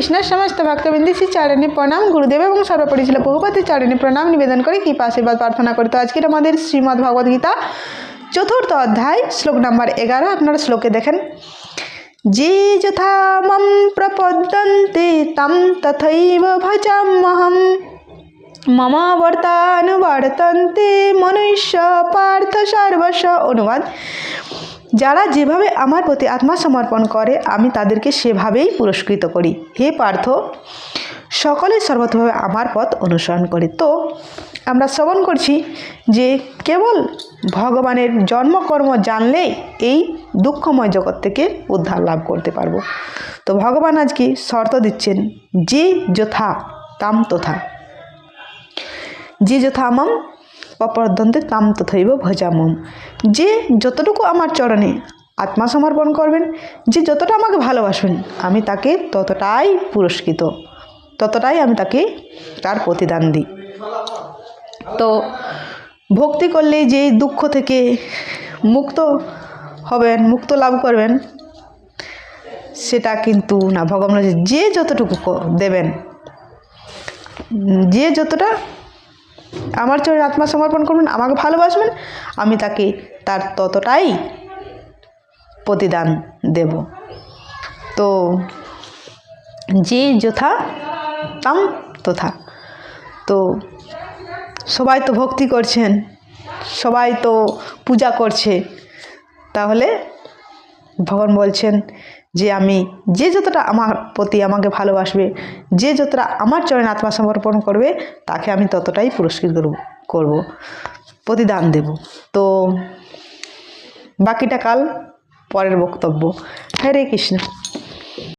কৃষ্ণের সমস্ত ভক্তবৃন্দি শ্রী চরণে প্রণাম, গুরুদেব এবং সর্বোপরি ছিল প্রভুপাদের চরণে প্রণাম নিবেদন করে কৃপা আশীর্বাদ প্রার্থনা করতে আজকের আমাদের শ্রীমদ্ ভগবদ গীতা চতুর্থ অধ্যায় শ্লোক নাম্বার 11। আপনারা শ্লোকে দেখেন, যে যথা মম প্রপদ্যন্তে তম তথৈব ভজাম্যহম মম বর্তানুবর্তন্তে মনুষ্য পার্থ সর্বস্ব। অনুবাদ, যারা যেভাবে আমার প্রতি আত্মসমর্পণ করে আমি তাদেরকে সেভাবেই পুরস্কৃত করি। হে পার্থ, সকলে সর্বতভাবে আমার পথ অনুসরণ করে। তো আমরা শ্রবণ করছি যে কেবল ভগবানের জন্মকর্ম জানলেই এই দুঃখময় জগৎ থেকে উদ্ধার লাভ করতে পারবো। তো ভগবান আজকে শর্ত দিচ্ছেন, যে যথা তাম তথা, যে যথা মম প্রপদ্যন্তে তাম তথৈব ভজামম। যে যতটুকু আমার চরণে আত্মসমর্পণ করবেন, যে যতটা আমাকে ভালোবাসবেন, আমি তাকে ততটাই পুরস্কৃত, ততটাই আমি তাকে তার প্রতিদান দিই। তো ভক্তি করলেই যে দুঃখ থেকে মুক্ত হবেন, মুক্ত লাভ করবেন, সেটা কিন্তু না। ভগবান যে যতটুকু দেবেন, যে যতটা আমার চরণে আত্মসমর্পণ করবেন, আমাকে ভালোবাসবেন, আমি তাকে তার ততটাই প্রতিদান দেব। তো যে যথা তাম তথা। তো সবাই তো ভক্তি করছেন, সবাই তো পূজা করছে, তাহলে ভগবান বলছেন যে আমি যে যতটা আমার প্রতি আমাকে ভালোবাসবে, যে যতটা আমার চরণে আত্মসমর্পণ করবে, তাকে আমি ততটাই পুরস্কৃত করব, প্রতিদান দেব। তো বাকিটা কাল পরের বক্তব্য। হরে কৃষ্ণ।